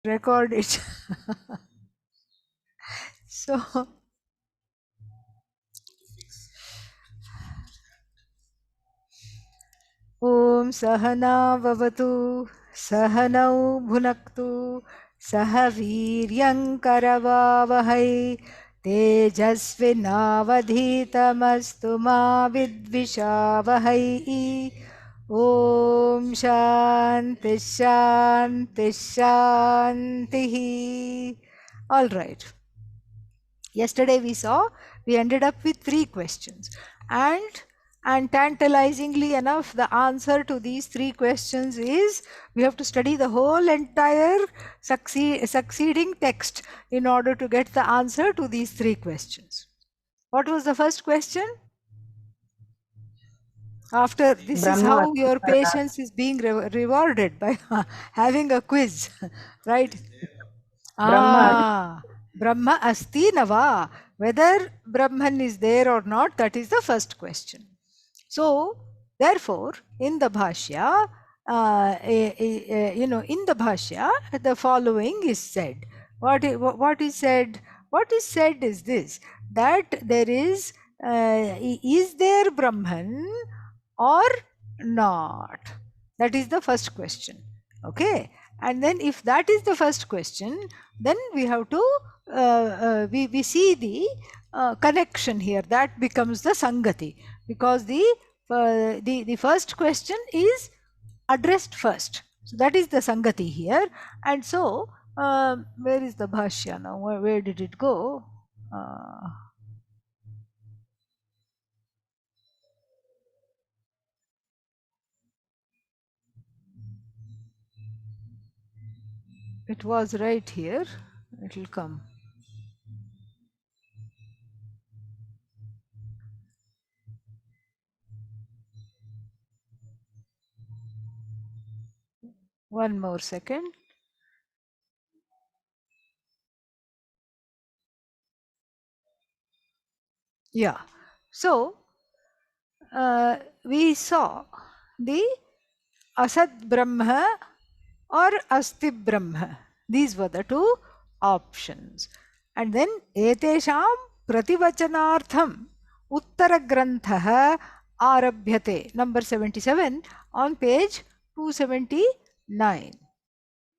record it. So, Om Sahana Vavatu Sahanau Bhunaktu Sahaviryam Karavavahai Tejasvinavadhitamastu ma vidvishavahai. Om Shanti Shanti Shanti. All right. Yesterday we ended up with 3 questions, and tantalizingly enough, the answer to these 3 questions is we have to study the whole entire succeeding text in order to get the answer to these 3 questions. What was the first question? After this is Brahma how your patience is being rewarded by having a quiz, right? Brahma Brahma asti nava. Whether Brahman is there or not, that is the first question. So, therefore, in the Bhashya, in the Bhashya, the following is said. What is said? What is said is this: that there is there Brahman or not? That is the first question. Okay, and then if that is the first question, then we have to we see the connection here. That becomes the Sangati, because the first question is addressed first. So that is the Sangati here. And so where is the Bhashya now? Where did it go? It was right here. It will come. One more second. Yeah. So we saw the Asad Brahma or Asti Brahma. These were the 2 options. And then Etesham Prativachanartham Uttara Grantha Arabhyate, number 77 on page 279.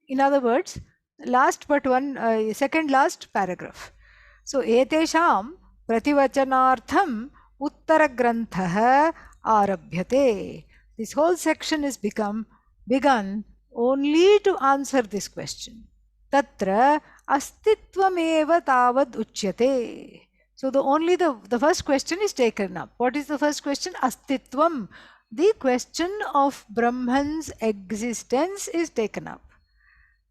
In other words, last but one, second last paragraph. So, etesham prativachanartham uttara grantha arabhyate. This whole section is begun only to answer this question. Tatra astitvam tavad uchyate. So the first question is taken up. What is the first question? Astitvam. The question of Brahman's existence is taken up.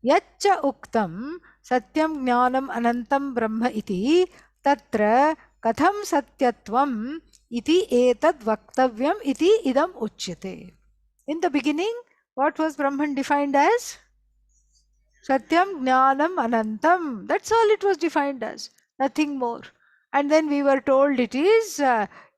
यच्च उक्तं सत्यं ज्ञानम् अनन्तं ब्रह्म इति तत्र कथं सत्यत्वम् इति एतद् वक्तव्यम् इति इदम् उच्यते. In the beginning, what was Brahman defined as? Satyam Jnanam Anantam. That's all it was defined as, nothing more. And then we were told it is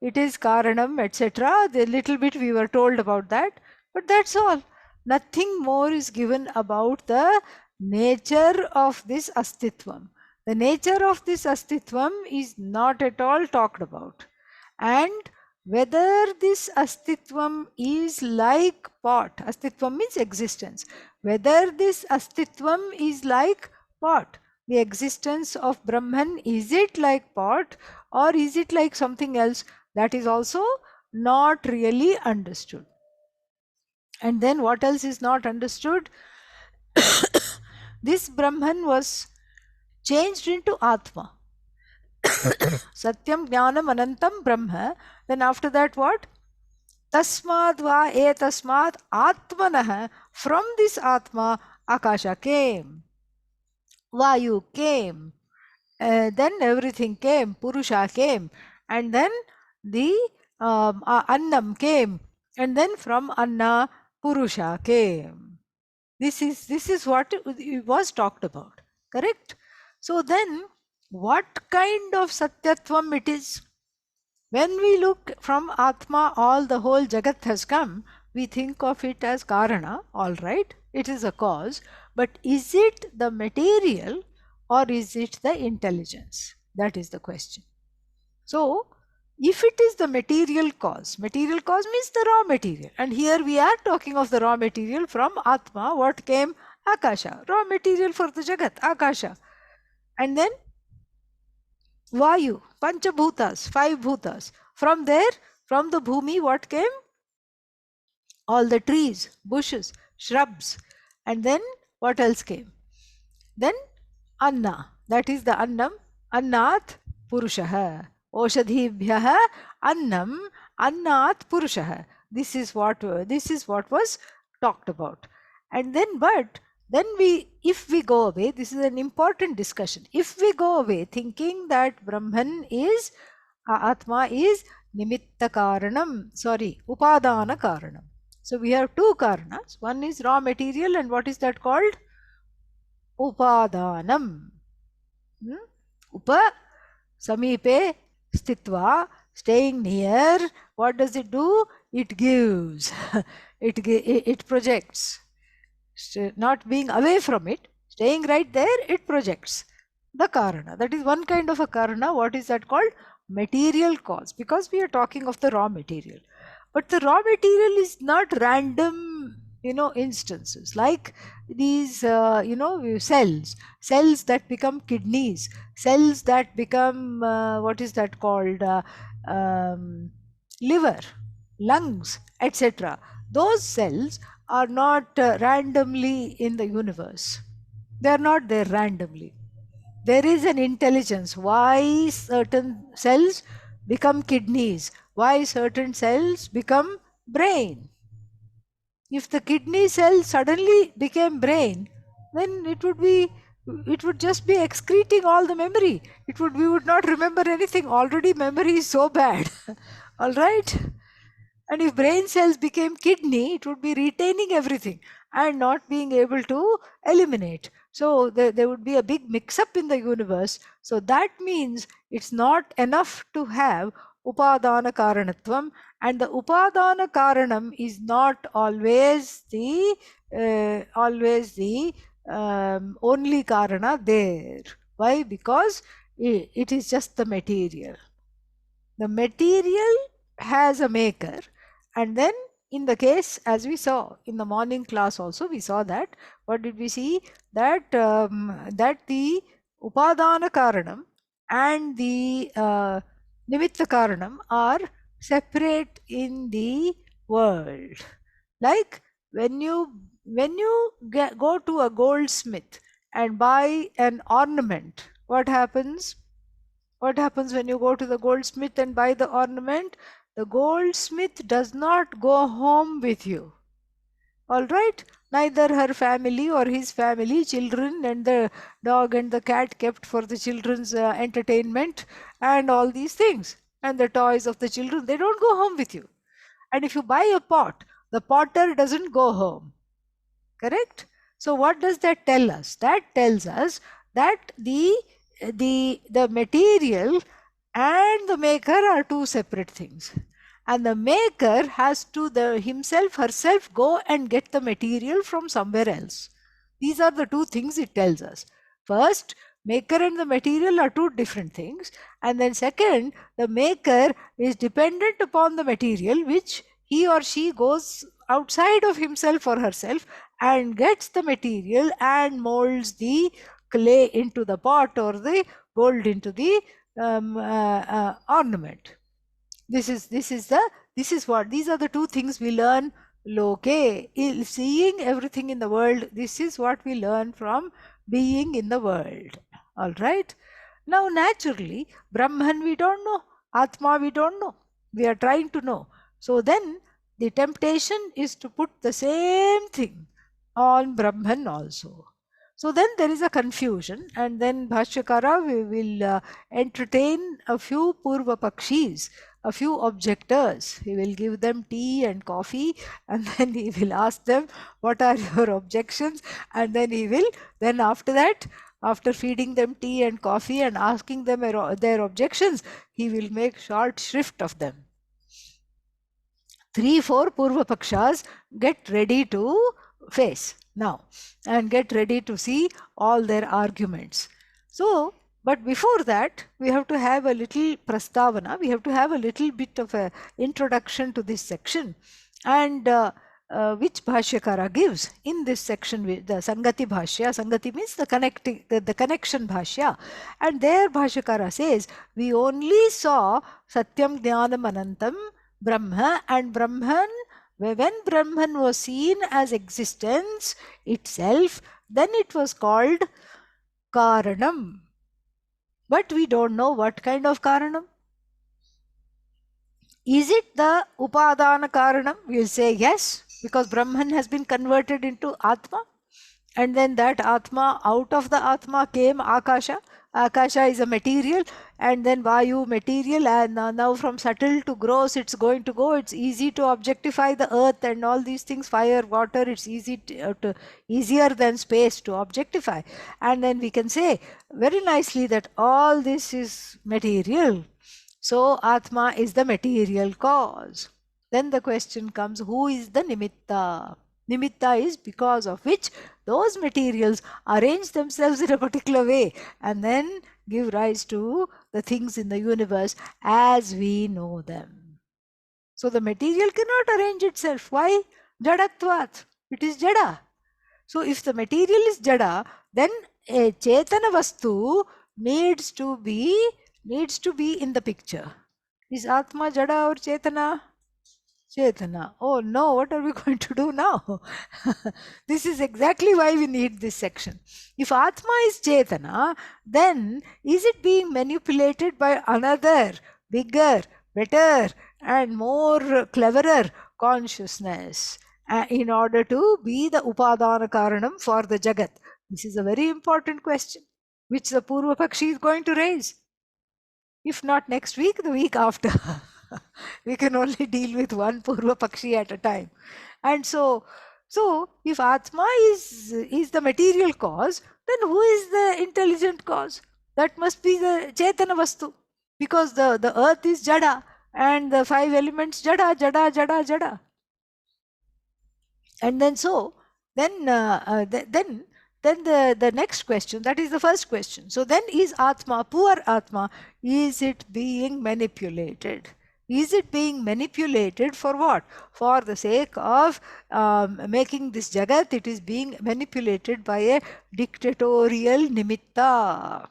Karanam, etc. The little bit we were told about that, but that's all. Nothing more is given about the nature of this Astitvam. The nature of this Astitvam is not at all talked about. And whether this Astitvam is like pot, Astitvam means existence, whether this Astitvam is like pot, the existence of Brahman, is it like pot or is it like something else? That is also not really understood. And then what else is not understood? This Brahman was changed into Atma. Satyam Jnanam Anantam Brahma. Then after that what? Tasmad va etasmad Atmanah. From this Atma, Akasha came. Vayu came. Then everything came. Purusha came. And then the Annam came. And then from Anna, Purusha came. This is what was talked about. Correct? So then, what kind of Satyatvam it is? When we look from Atma, all the whole Jagat has come, we think of it as Karana, all right, it is a cause. But is it the material or is it the intelligence? That is the question. So, if it is the material cause means the raw material. And here we are talking of the raw material from Atma. What came? Akasha. Raw material for the Jagat, Akasha. And then Vayu, Panchabhutas, five bhutas. From there, from the Bhumi, what came? All the trees, bushes, shrubs. And then what else came? Then Anna, that is the Annam, Annat Purushaha. Oshadhibhyaha Annam, Annat Purushaha. This is what was talked about. And then, but then if we go away, this is an important discussion. If we go away thinking that Brahman is, Atma is Nimitta Karanam, Upadana Karanam. So we have two Karanas. One is raw material, and what is that called? Upadanam. Upa, Samipe, Stitva, staying near. What does it do? It gives. It projects. Not being away from it, staying right there, it projects. The Karana. That is one kind of a Karana. What is that called? Material cause. Because we are talking of the raw material. But the raw material is not random, instances like these, cells that become kidneys, cells that become, what is that called? Liver, lungs, etc. Those cells are not randomly in the universe. They are not there randomly. There is an intelligence. Why certain cells become kidneys? Why certain cells become brain? If the kidney cell suddenly became brain, then it would just be excreting all the memory. We would not remember anything. Already memory is so bad. All right. And if brain cells became kidney, it would be retaining everything and not being able to eliminate. So there would be a big mix-up in the universe. So that means it's not enough to have upadana karanatvam, and the upadana karanam is not always the only karana there. Why? Because it is just the material. The material has a maker, and then in the case, as we saw in the morning class also, we saw that, what did we see? That the upadana karanam and the nimitta karanam are separate in the world. Like when you go to a goldsmith and buy an ornament, what happens? What happens when you go to the goldsmith and buy the ornament? The goldsmith does not go home with you. All right? Neither her family or his family, children and the dog and the cat kept for the children's entertainment and all these things. And the toys of the children, they don't go home with you. And if you buy a pot, the potter doesn't go home. Correct? So what does that tell us? That tells us that the material and the maker are two separate things, and the maker has to herself go and get the material from somewhere else. These are the two things it tells us. First, maker and the material are two different things, and then second, the maker is dependent upon the material, which he or she goes outside of himself or herself and gets the material and molds the clay into the pot or the gold into the ornament. These are the two things we learn. Loke, seeing everything in the world, this is what we learn from being in the world. All right. Now, naturally, Brahman we don't know, Atma we don't know. We are trying to know. So then the temptation is to put the same thing on Brahman also. So then there is a confusion, and then Bhashyakara will entertain a few Purva Pakshis, a few objectors. He will give them tea and coffee, and then he will ask them, what are your objections? And then after that, after feeding them tea and coffee and asking them their objections, he will make short shrift of them. 3-4 Purva Pakshas get ready to face. now and get ready to see all their arguments. So, but before that, we have to have a little prastavana, we have to have a little bit of a introduction to this section, and which Bhashyakara gives in this section, the Sangati Bhashya. Sangati means the connecting, the connection Bhashya. And there Bhashyakara says, we only saw Satyam Jnanam Anantam Brahma, and Brahman, when Brahman was seen as existence itself, then it was called Karanam. But we don't know what kind of Karanam. Is it the Upadana Karanam? We'll say yes, because Brahman has been converted into Atma. And then that Atma, out of the Atma came Akasha. Akasha is a material, and then Vayu material, and now from subtle to gross it's going to go. It's easy to objectify the earth and all these things, fire, water, it's easier than space to objectify. And then we can say very nicely that all this is material. So Atma is the material cause. Then the question comes, who is the Nimitta? Nimitta is because of which those materials arrange themselves in a particular way and then give rise to the things in the universe as we know them. So the material cannot arrange itself. Why? Jadatvat. It is jada. So if the material is jada, then a chetana vastu needs to be in the picture. Is Atma jada or chetana? Chetana. Oh no, what are we going to do now? This is exactly why we need this section. If Atma is Chetana, then is it being manipulated by another bigger, better, and more cleverer consciousness in order to be the Upadana Karanam for the Jagat? This is a very important question which the Purva Pakshi is going to raise. If not next week, the week after. We can only deal with one Purva Pakshi at a time. And so if Atma is the material cause, then who is the intelligent cause? That must be the Chetana Vastu. Because the earth is Jada and the five elements Jada, Jada, Jada, Jada. And then then the next question, that is the first question. So then is Atma, poor Atma, is it being manipulated? Is it being manipulated for what? For the sake of making this Jagat, it is being manipulated by a dictatorial nimitta.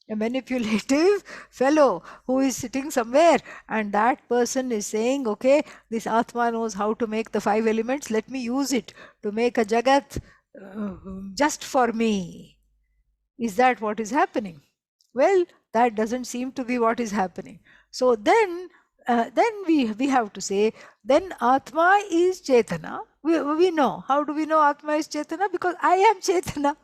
A manipulative fellow who is sitting somewhere, and that person is saying, okay, this Atma knows how to make the five elements, let me use it to make a Jagat just for me. Is that what is happening? Well, that doesn't seem to be what is happening. So then we have to say, then Atma is Chetana. We know. How do we know Atma is Chetana? Because I am Chetana.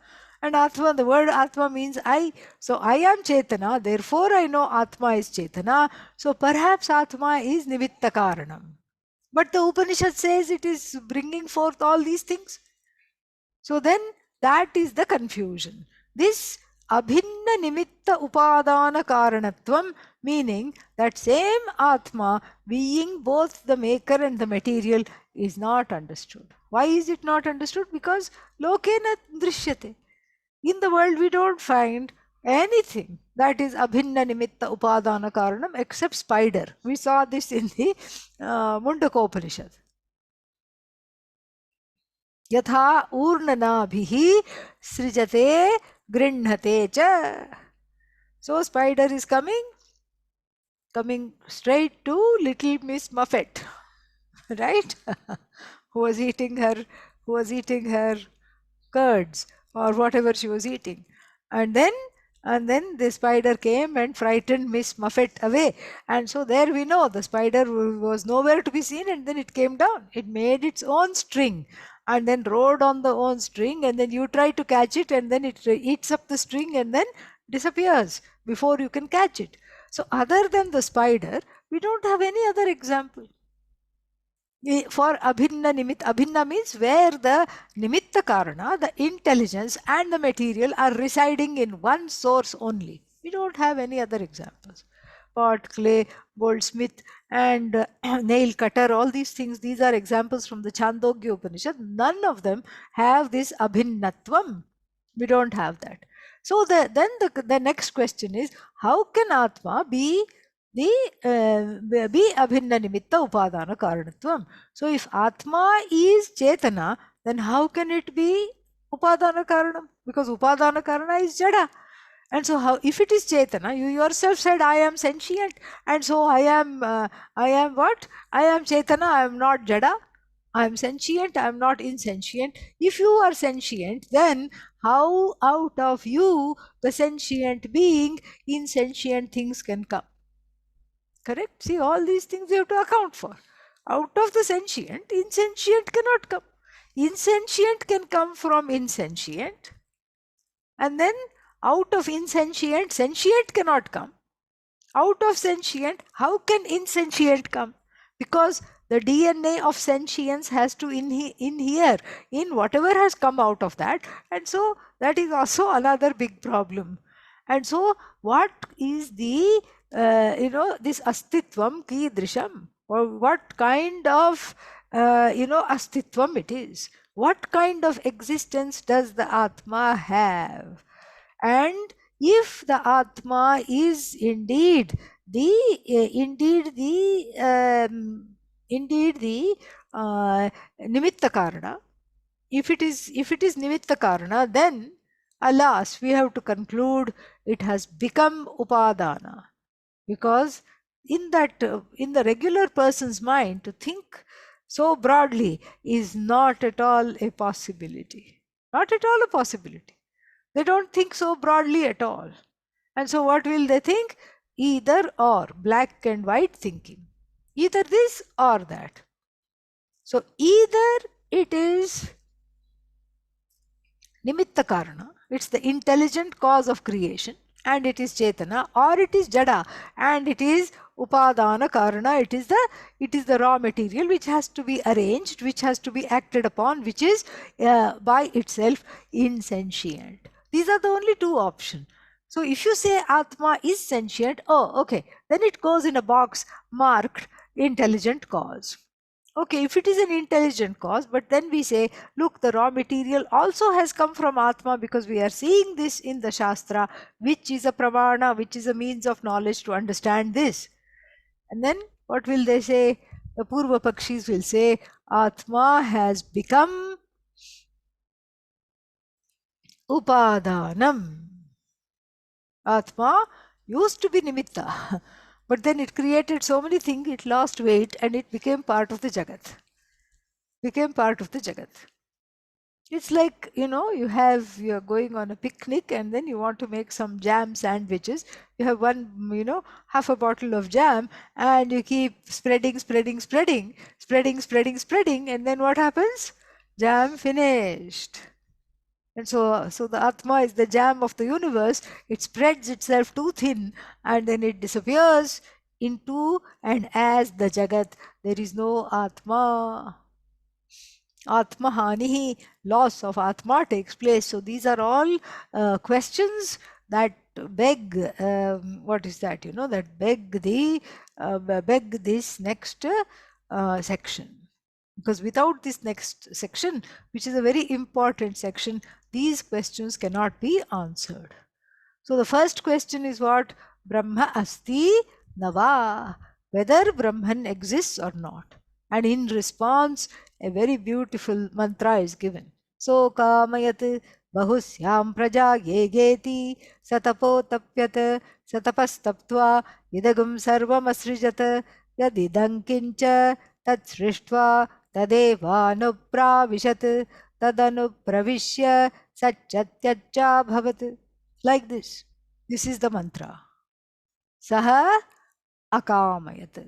And Atma, the word Atma means I. So I am Chetana, therefore I know Atma is Chetana. So perhaps Atma is Nimitta Karanam. But the Upanishad says it is bringing forth all these things. So then that is the confusion. This Abhinna Nimitta Upadana Karanatvam, meaning that same Atma being both the maker and the material, is not understood. Why is it not understood? Because Lokena Drishyate. In the world we don't find anything that is Abhinna Nimitta Upadana Karanam except spider. We saw this in the Mundakopanishad. Yatha urnanabhihi srijate grinhate cha. So spider is coming straight to little Miss Muffet, right? who was eating her curds or whatever she was eating. And then the spider came and frightened Miss Muffet away. And so there we know the spider was nowhere to be seen, and then it came down. It made its own string and then rode on the own string, and then you try to catch it, and then it eats up the string and then disappears before you can catch it. So other than the spider, we don't have any other example. For Abhinna Nimitta, Abhinna means where the Nimitta Karana, the intelligence and the material are residing in one source only. We don't have any other examples. Pot, clay, goldsmith, and nail cutter, all these things, these are examples from the Chandogya Upanishad. None of them have this abhinnatvam. We don't have that. So the next question is, how can Atma be the be abhinna nimitta upadana karanatvam? So if Atma is Chetana, then how can it be upadana karanam? Because upadana karana is jada. And so how, if it is Chetana, you yourself said, I am sentient, and so I am what? I am Chetana, I am not jada. I am sentient, I am not insentient. If you are sentient, then how out of you, the sentient being, insentient things can come? Correct? See, all these things you have to account for. Out of the sentient, insentient cannot come. Insentient can come from insentient. And then out of insentient, sentient cannot come. Out of sentient, how can insentient come? Because the DNA of sentience has to inhere in whatever has come out of that. And so that is also another big problem. And so what is the, this astitvam kidrisham? Or what kind of, astitvam it is? What kind of existence does the Atma have? And if the Atma is indeed the nimitta karana, if it is nimitta karana, then alas, we have to conclude it has become upadana, because in the regular person's mind, to think so broadly is not at all a possibility. Not at all a possibility. They don't think so broadly at all. And so what will they think? Either or, black and white thinking. Either this or that. So either it is nimitta karana, it's the intelligent cause of creation, and it is Chetana, or it is Jada, and it is Upadana Karana, it is the raw material which has to be arranged, which has to be acted upon, which is by itself insentient. These are the only two options. So if you say Atma is sentient, oh, okay, then it goes in a box marked intelligent cause. Okay, if it is an intelligent cause, but then we say, look, the raw material also has come from Atma, because we are seeing this in the Shastra, which is a pramana, which is a means of knowledge to understand this. And then what will they say? The Purva Pakshis will say, Atma has become upadanam. Atma used to be nimitta, but then it created so many things, it lost weight and it became part of the Jagat. Became part of the Jagat. It's like, you're going on a picnic and then you want to make some jam sandwiches. You have one, half a bottle of jam, and you keep spreading, and then what happens? Jam finished. And so the Atma is the jam of the universe. It spreads itself too thin and then it disappears into and as the Jagat. There is no Atma. Atma Hanihi, loss of Atma takes place. So these are all questions that beg, what is that? That beg this next section. Because without this next section, which is a very important section, these questions cannot be answered. So the first question is what? Brahma asti nava, whether Brahman exists or not. And in response, a very beautiful mantra is given. So kamayat bahusyam praja yegeti satapo tapyat satapastaptva idagum sarvam asrijat yadidam kincha tat srishtva tadevanupravishat tadanupravishya satchatyaccha bhavat. Like this. This is the mantra. Saha akamayat.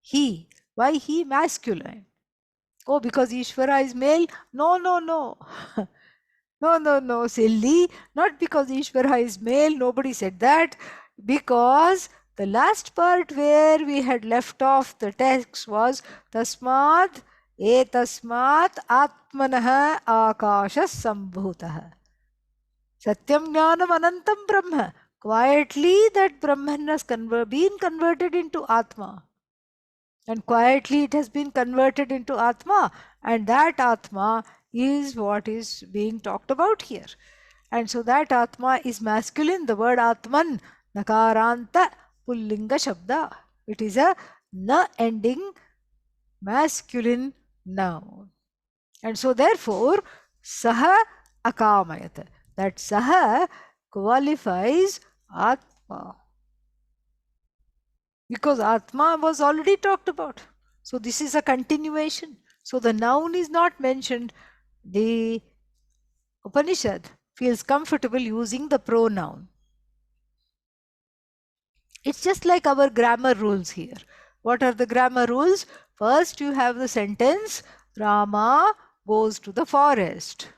He. Why he masculine? Oh, because Ishvara is male? No. No, silly. Not because Ishvara is male. Nobody said that. Because the last part where we had left off the text was Tasmad etasmat atmanah akashas sambhutah. Satyam jnanam anantam brahma. quietly that Brahman has been converted into Atma. And quietly it has been converted into Atma. And that Atma is what is being talked about here. And so that Atma is masculine. The word Atman, Nakaranta Pullinga Shabda. It is a na ending masculine noun. And so therefore, Saha Akamayat. That Saha qualifies Atma. Because Atma was already talked about. So this is a continuation. So the noun is not mentioned. The Upanishad feels comfortable using the pronoun. It's just like our grammar rules here. What are the grammar rules? First, you have the sentence Rama goes to the forest.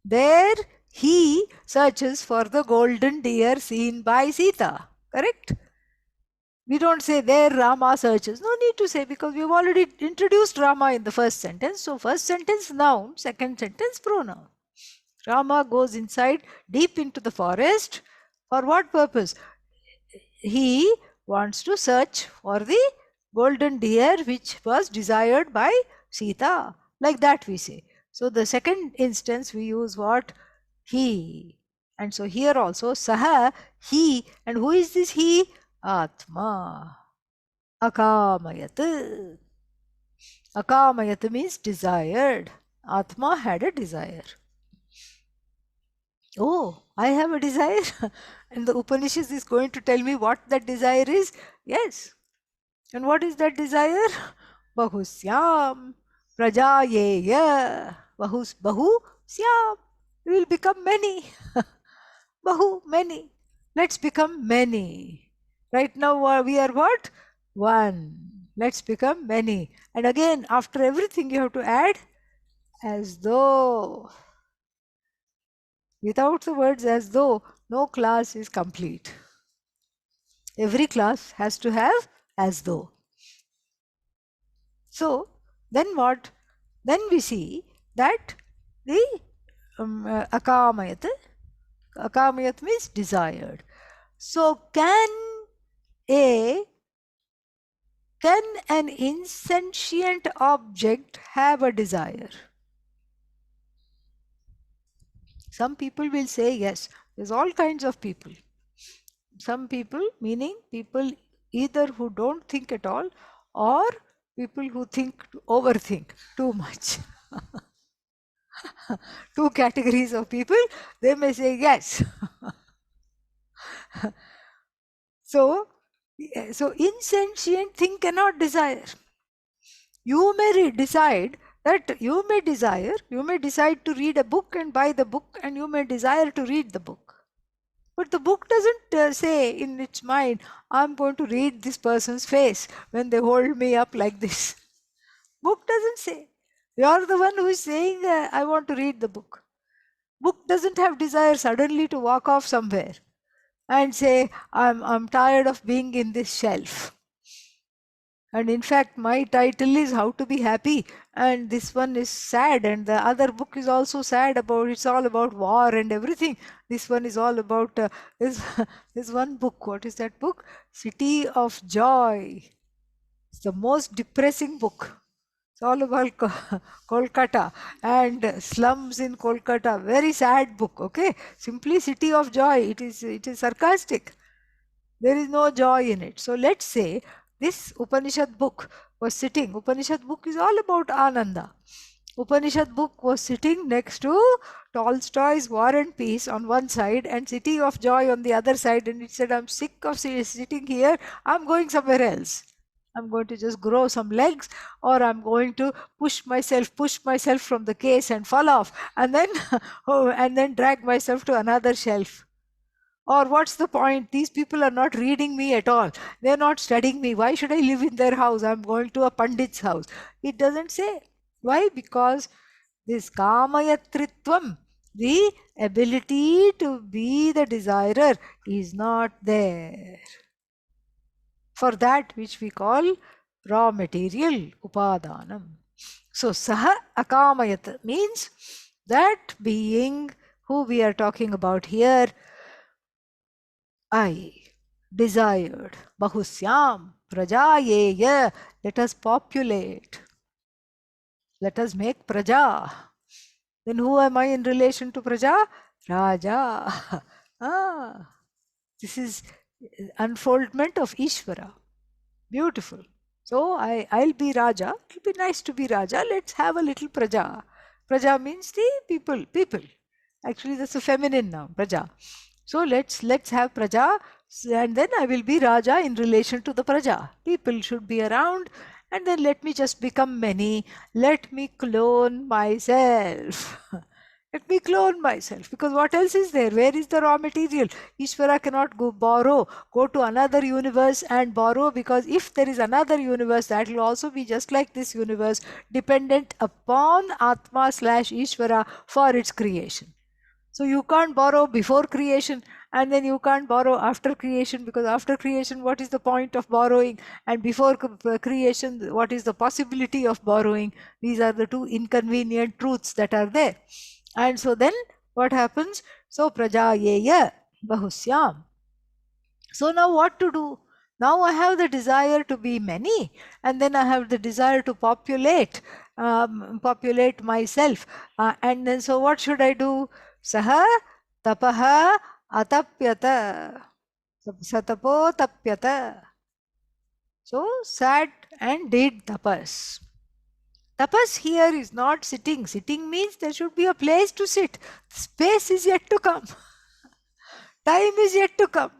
There he searches for the golden deer seen by Sita. Correct? We don't say there Rama searches. No need to say, because we've already introduced Rama in the first sentence. So first sentence noun, second sentence pronoun. Rama goes inside, deep into the forest. For what purpose? He wants to search for the golden deer which was desired by Sita. Like that we say. So the second instance we use what? He. And so here also Saha, he. And who is this he? Atma. Akamayat. Akamayat means desired. Atma had a desire. Oh, I have a desire. And the Upanishad is going to tell me what that desire is. Yes. And what is that desire? Bahusyam prajayeya. Bahu syam. We will become many. Bahu, many. Let's become many. Right now we are what? One. Let's become many. And again, after everything you have to add as though. Without the words as though, no class is complete. Every class has to have as though. So then what? Then we see that the akamayat means desired. So can an insentient object have a desire? Some people will say yes. There's all kinds of people. Some people, meaning people either who don't think at all, or people who overthink too much. Two categories of people, they may say yes. So insentient thing cannot desire. You may decide to read a book and buy the book, and you may desire to read the book. But the book doesn't say in its mind, I'm going to read this person's face when they hold me up like this. Book doesn't say. You're the one who is saying, I want to read the book. Book doesn't have desire suddenly to walk off somewhere and say, I'm tired of being in this shelf. And in fact, my title is How to Be Happy, and this one is sad, and the other book is also sad it's all about war and everything. This one is all about this one book. What is that book? City of Joy. It's the most depressing book. It's all about Kolkata and slums in Kolkata. Very sad book, okay? Simply City of Joy. It is sarcastic. There is no joy in it. So let's say this Upanishad book was sitting. Upanishad book is all about Ananda. Upanishad book was sitting next to Tolstoy's War and Peace on one side and City of Joy on the other side, and it said, I'm sick of sitting here. I'm going somewhere else. I'm going to just grow some legs, or I'm going to push myself from the case and fall off, and then and then drag myself to another shelf. Or what's the point? These people are not reading me at all. They're not studying me. Why should I live in their house? I'm going to a Pandit's house. It doesn't say. Why? Because this kamayatritvam, the ability to be the desirer, is not there. For that which we call raw material, upadanam. So saha akamayat means that being who we are talking about here I desired. Bahusyam prajayeya. Let us populate. Let us make praja. Then who am I in relation to praja? Raja. Ah, this is unfoldment of Ishvara. Beautiful. So I'll be Raja. It'll be nice to be Raja. Let's have a little Praja. Praja means the people. People. Actually, that's a feminine noun, Praja. So let's have Praja, and then I will be Raja in relation to the Praja. People should be around, and then let me just become many. Let me clone myself. Let me clone myself, because what else is there? Where is the raw material? Ishvara cannot go to another universe and borrow, because if there is another universe, that will also be just like this universe, dependent upon Atma slash Ishvara for its creation. So you can't borrow before creation, and then you can't borrow after creation, because after creation, what is the point of borrowing? And before creation, what is the possibility of borrowing? These are the two inconvenient truths that are there. And so then what happens? So prajayeya bahusyam. So now what to do? Now I have the desire to be many, and then I have the desire to populate myself. And then so what should I do? Saha tapaha atapyata. Satapo tapyata. So sat and did tapas. Tapas here is not sitting. Sitting means there should be a place to sit. Space is yet to come. Time is yet to come.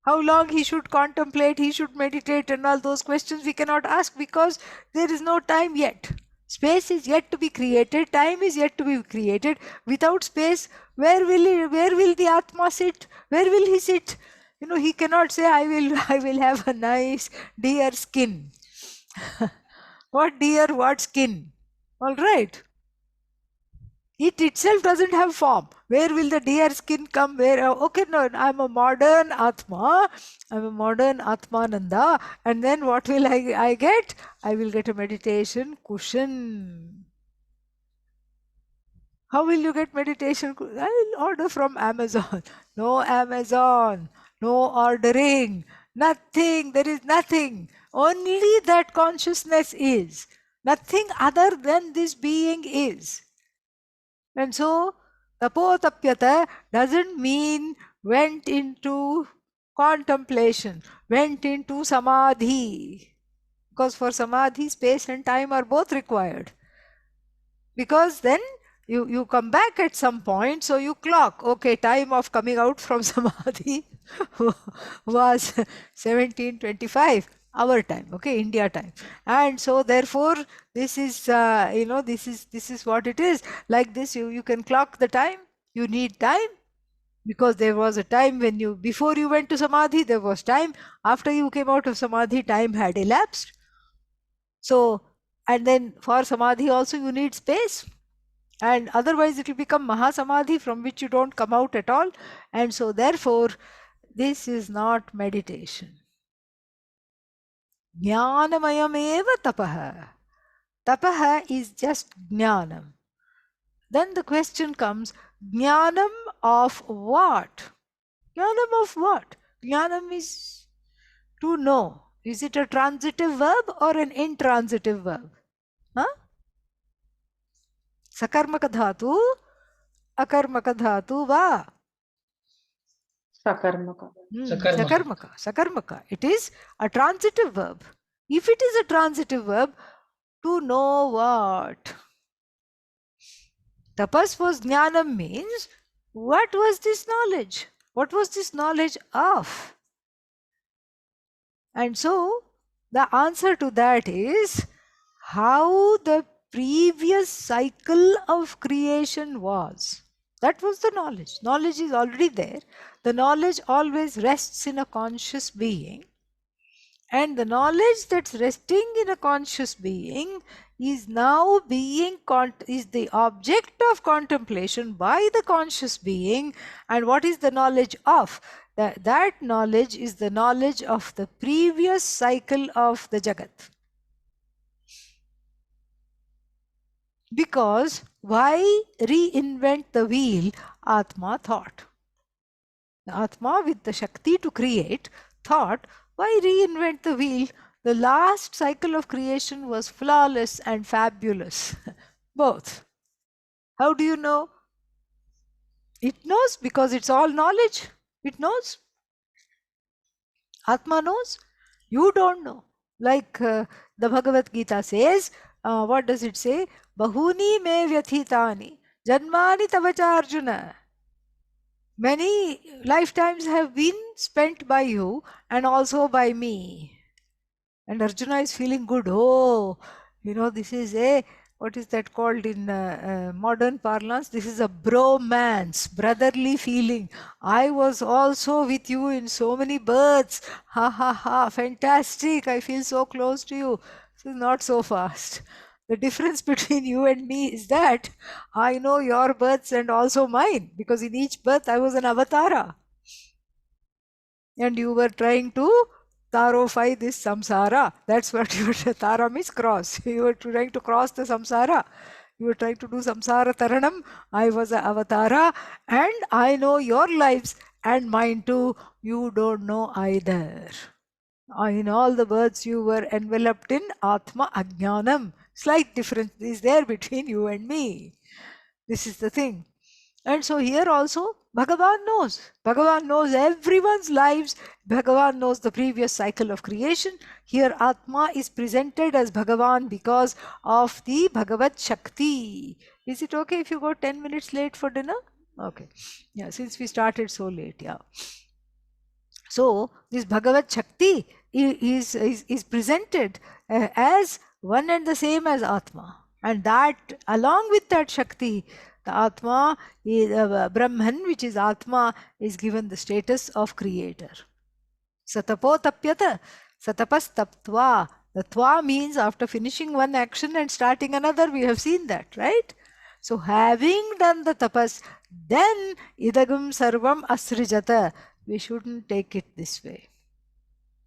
How long he should contemplate, he should meditate, and all those questions we cannot ask, because there is no time yet. Space is yet to be created, time is yet to be created. Without space, where will the Atma sit? Where will he sit? He cannot say, I will have a nice deer skin. What deer, what skin? All right. It itself doesn't have form. Where will the deer skin come? Where? Okay, no, I'm a modern Atma. I'm a modern Atmananda. And then what will I get? I will get a meditation cushion. How will you get meditation? I will order from Amazon. No Amazon. No ordering. Nothing. There is nothing. Only that consciousness is. Nothing other than this being is. And so, tapotapyata doesn't mean went into contemplation, went into samadhi. Because for samadhi, space and time are both required. Because then you come back at some point, so you clock, okay, time of coming out from samadhi was 1725, our time, okay, India time. And so therefore this is this is what it is. Like this, you can clock the time. You need time, because there was a time when before you went to samadhi, there was time. After you came out of samadhi, time had elapsed. So, and then for samadhi also you need space, and otherwise it will become mahasamadhi, from which you don't come out at all. And so therefore this is not meditation. Jnanamayam eva tapaha. Tapaha is just jnanam. Then the question comes, jnanam of what? Jnanam of what? Jnanam is to know. Is it a transitive verb or an intransitive verb? Huh? Sakarmaka dhatu, akarmaka dhatu va. Sakarmaka. Sakarmaka. It is a transitive verb. If it is a transitive verb, to know what? Tapas was jnanam means, what was this knowledge? What was this knowledge of? And so the answer to that is how the previous cycle of creation was. That was the knowledge. Knowledge is already there. The knowledge always rests in a conscious being. And the knowledge that's resting in a conscious being is now is the object of contemplation by the conscious being. And what is the knowledge of? That knowledge is the knowledge of the previous cycle of the Jagat. Because why reinvent the wheel? Atma thought. The Atma with the Shakti to create thought, why reinvent the wheel? The last cycle of creation was flawless and fabulous. Both. How do you know? It knows because it's all knowledge. It knows. Atma knows. You don't know. Like the Bhagavad Gita says, what does it say? Bahuni me vyathitani janmani tavacha Arjuna. Many lifetimes have been spent by you and also by me. And Arjuna is feeling good. Oh, this is what is that called in modern parlance? This is a bromance, brotherly feeling. I was also with you in so many births. Ha ha ha, fantastic. I feel so close to you. So not so fast. The difference between you and me is that I know your births and also mine, because in each birth I was an avatara. And you were trying to tarofy this samsara. That's what you were, tara means cross. You were trying to cross the samsara. You were trying to do samsara taranam. I was an avatara and I know your lives and mine too. You don't know either. In all the births you were enveloped in Atma Ajnanam. Slight difference is there between you and me. This is the thing. And so here also, Bhagavan knows. Bhagavan knows everyone's lives. Bhagavan knows the previous cycle of creation. Here Atma is presented as Bhagavan because of the Bhagavad Shakti. Is it okay if you go 10 minutes late for dinner? Okay. Yeah, since we started so late, yeah. So this Bhagavad Shakti is presented as one and the same as Atma. And that, along with that Shakti, the Atma, Brahman, which is Atma, is given the status of creator. Satapotapyata, satapastaptva. The tva means after finishing one action and starting another. We have seen that, right? So having done the tapas, then idagam sarvam asrijata. We shouldn't take it this way.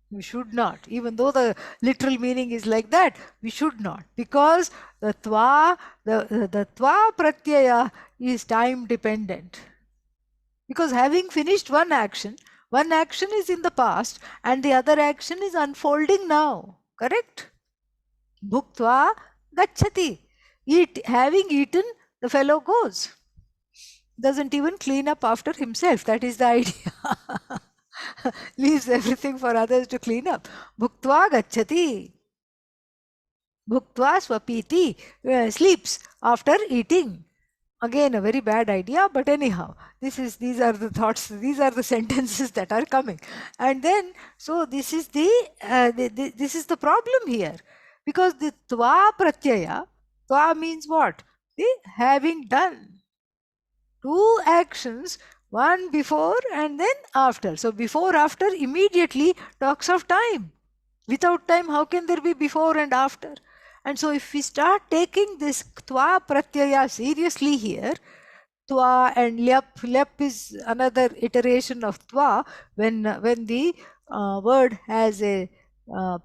We should not. Even though the literal meaning is like that, we should not. Because the tva pratyaya is time dependent. Because having finished one action is in the past and the other action is unfolding now. Correct? Bhuktva gacchati. Having eaten, the fellow goes. Doesn't even clean up after himself. That is the idea. Leaves everything for others to clean up. Bhuktva gacchati. Bhuktva swapiti. Sleeps after eating. Again, a very bad idea, but anyhow, these are the thoughts, these are the sentences that are coming. And then, so this is this is the problem here. Because the tva pratyaya, tva means what? The having done. Two actions, one before and then after. So before, after immediately talks of time. Without time, how can there be before and after? And so if we start taking this tva pratyaya seriously here, tva and lyap is another iteration of tva. When the word has a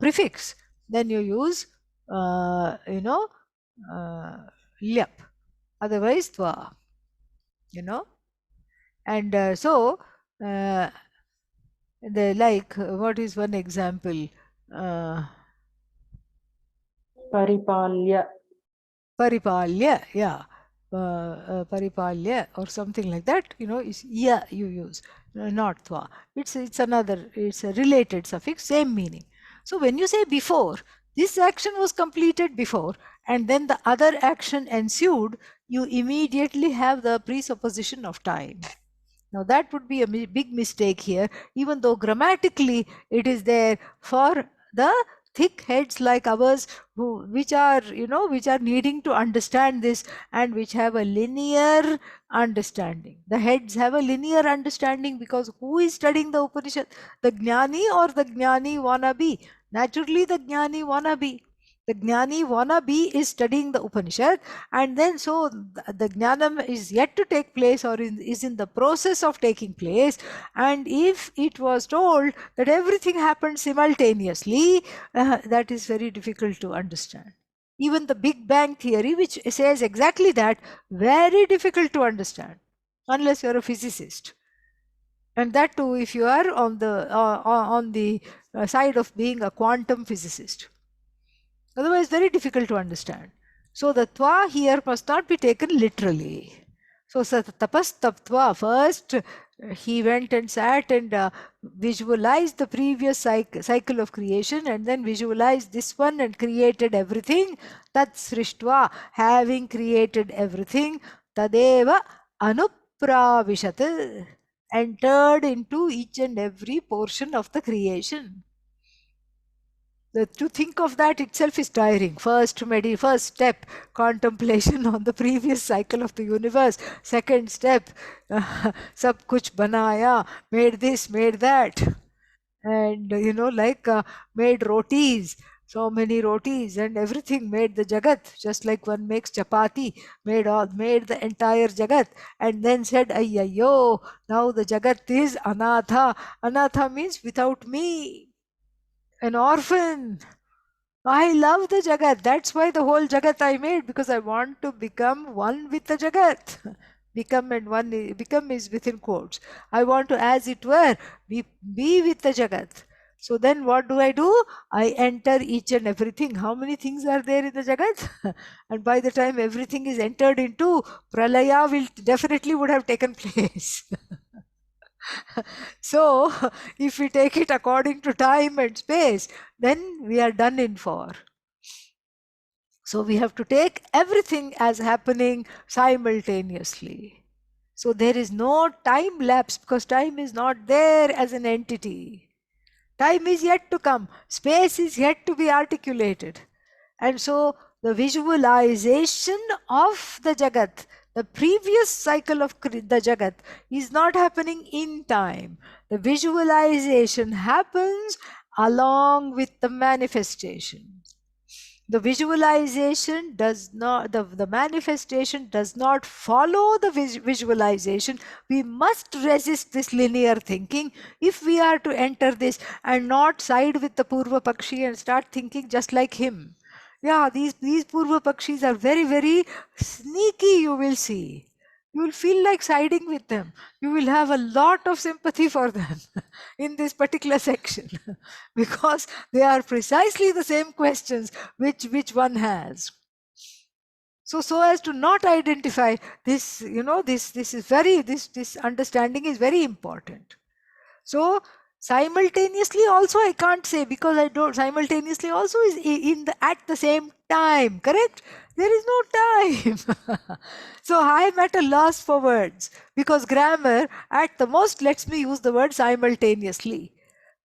prefix, then you use lyap. Otherwise tva. And so what is one example? Paripalya. Paripalya, yeah. Paripalya or something like that, is ya you use, not tva. It's a related suffix, same meaning. So when you say before, this action was completed before and then the other action ensued, you immediately have the presupposition of time. Now that would be a big mistake here, even though grammatically it is there for the thick heads like ours, which are needing to understand this and which have a linear understanding. The heads have a linear understanding because who is studying the Upanishad? The Jnani or the Jnani wannabe? Naturally the Jnani wannabe. The Jnani wannabe is studying the Upanishad, and then so the Jnanam is yet to take place or is in the process of taking place. And if it was told that everything happened simultaneously, that is very difficult to understand. Even the Big Bang theory, which says exactly that, very difficult to understand unless you're a physicist. And that too, if you are on the side of being a quantum physicist. Otherwise, very difficult to understand. So the tva here must not be taken literally. So tapas taptva, first he went and sat and visualized the previous cycle of creation, and then visualized this one and created everything. Tat srishtva, having created everything, tadeva anupravishat, entered into each and every portion of the creation. To think of that itself is tiring. First step, contemplation on the previous cycle of the universe. Second step, sab kuch banaya, made this, made that, and like made rotis. So many rotis and everything, made the jagat, just like one makes chapati, made the entire jagat, and then said, ayyo, now the jagat is anatha. Anatha means without me, an orphan. I love the Jagat. That's why the whole Jagat I made, because I want to become one with the Jagat. Become is within quotes. I want to, as it were, be with the Jagat. So then what do? I enter each and everything. How many things are there in the Jagat? And by the time everything is entered into, Pralaya will definitely would have taken place. So, if we take it according to time and space, then we are done in for. So, we have to take everything as happening simultaneously. So, there is no time lapse because time is not there as an entity. Time is yet to come, space is yet to be articulated. And so the visualization of the Jagat, the previous cycle of the Jagat, is not happening in time. The visualization happens along with the manifestation. The visualization does not, the manifestation does not follow the visualization. We must resist this linear thinking if we are to enter this and not side with the Purva Pakshi and start thinking just like him. Yeah, these Purva Pakshis are very, very sneaky, you will see. You will feel like siding with them. You will have a lot of sympathy for them in this particular section because they are precisely the same questions which one has. So as to not identify this, this is very, this understanding is very important. So simultaneously also I can't say, because I don't, simultaneously also is in the at the same time, correct? There is no time. So I am at a loss for words, because grammar at the most lets me use the word simultaneously.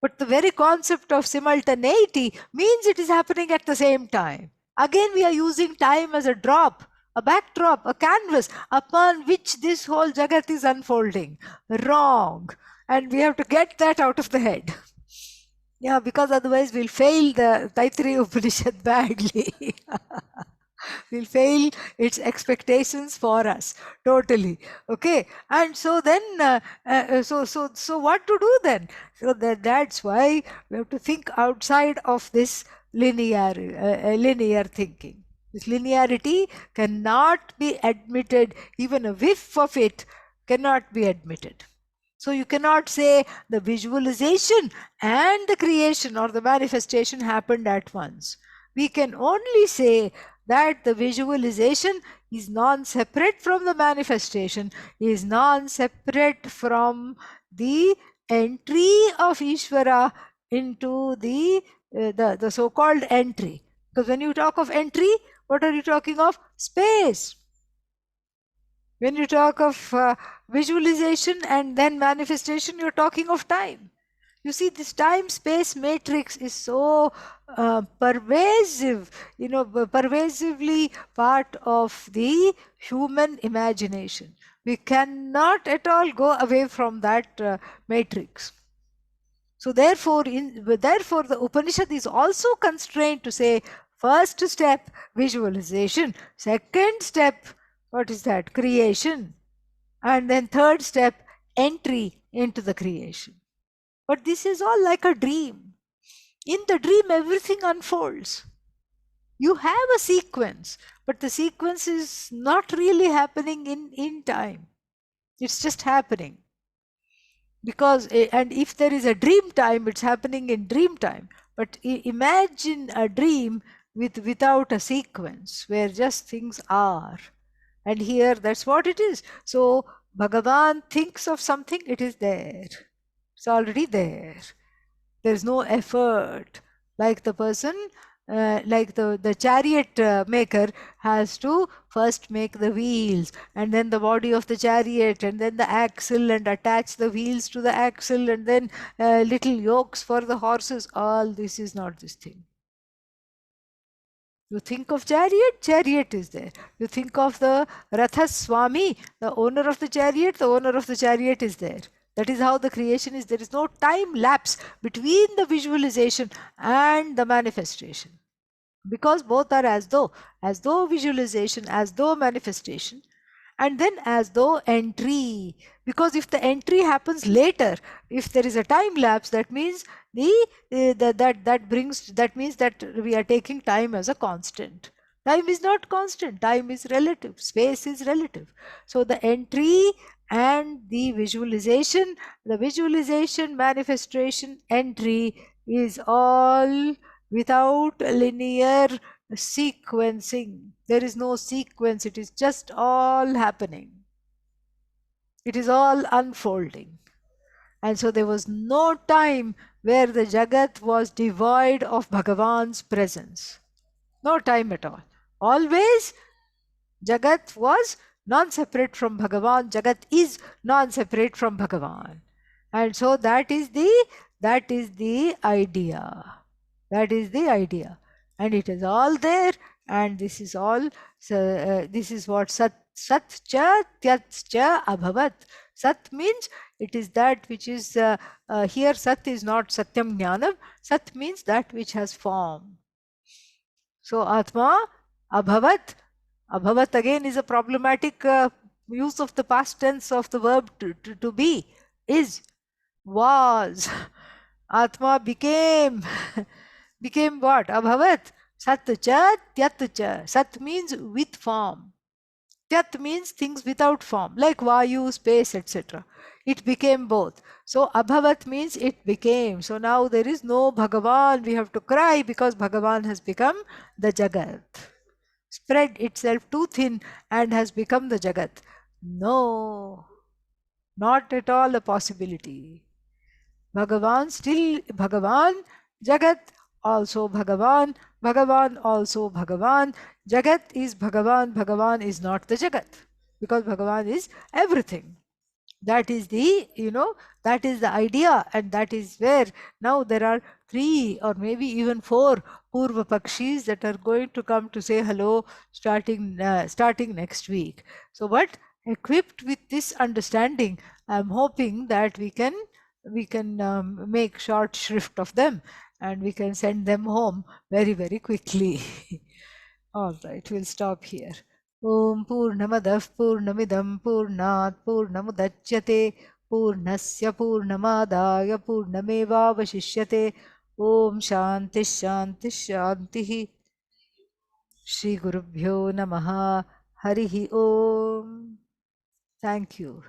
But the very concept of simultaneity means it is happening at the same time. Again, we are using time as a drop, a backdrop, a canvas upon which this whole Jagat is unfolding. Wrong. And we have to get that out of the head. Yeah, because otherwise we'll fail the Taittiriya Upanishad badly. We'll fail its expectations for us totally. Okay, and so then, so what to do then? So that's why we have to think outside of this linear thinking. This linearity cannot be admitted. Even a whiff of it cannot be admitted. So you cannot say the visualization and the creation or the manifestation happened at once. We can only say that the visualization is non-separate from the manifestation, is non-separate from the entry of Ishvara into the so-called entry. Because when you talk of entry, what are you talking of? Space. When you talk of visualization and then manifestation, you're talking of time. You see, this time-space matrix is so pervasive, pervasively part of the human imagination. We cannot at all go away from that matrix. So therefore, the Upanishad is also constrained to say, first step, visualization. Second step, what is that? Creation. And then third step, entry into the creation. But this is all like a dream. In the dream, everything unfolds. You have a sequence, but the sequence is not really happening in time. It's just happening. because and if there is a dream time, it's happening in dream time. But imagine a dream without a sequence where just things are, and here that's what it is. So Bhagavan thinks of something, it is there, it's already there. There's no effort, like the person, like the chariot maker has to first make the wheels, and then the body of the chariot, and then the axle, and attach the wheels to the axle, and then little yokes for the horses. All this is not this thing. You think of chariot, chariot is there. You think of the Ratha Swami, the owner of the chariot, the owner of the chariot is there. That is how the creation is. There is no time lapse between the visualization and the manifestation, because both are as though visualization, as though manifestation, and then as though entry. Because if the entry happens later, if there is a time lapse, that means that means that we are taking time as a constant. Time is not constant, time is relative, space is relative. So the entry and the visualization, manifestation, entry is all without linear sequencing. There is no sequence, it is just all happening. It is all unfolding. And so there was no time where the Jagat was devoid of Bhagavan's presence. No time at all. Always Jagat was non-separate from Bhagavan. Jagat is non-separate from Bhagavan. And so that is the idea. That is the idea. And it is all there. And this is all, this is what Sat cha Tyat cha Abhavat. Sat means it is that which is, here Sat is not Satyam Jnanam. Sat means that which has form. So Atma, Abhavat. Abhavat again is a problematic use of the past tense of the verb to be. Is, was. Atma became. Became what? Abhavat. Sat cha Tyat cha. Sat means with form. Tyat means things without form, like Vayu, space, etc. It became both. So Abhavat means it became. So now there is no Bhagavan. We have to cry because Bhagavan has become the Jagat. Spread itself too thin and has become the Jagat. No, not at all a possibility. Bhagavan still Bhagavan, Jagat also Bhagavan, Bhagavan also Bhagavan. Jagat is Bhagavan, Bhagavan is not the Jagat, because Bhagavan is everything. That is the, that is the idea, and that is where now there are 3 or maybe even 4 Purva Pakshis that are going to come to say hello starting next week. So, but equipped with this understanding, I am hoping that we can make short shrift of them, and we can send them home very, very quickly. All right, we'll stop here. Om Purnamadah Purnamidam Purnat Purnamudachyate Purnasya Purnamadaya Purnamevavashishyate. Om Shanti Shanti Shanti. Shri Gurubhyo Namaha. Harihi Om. Thank you.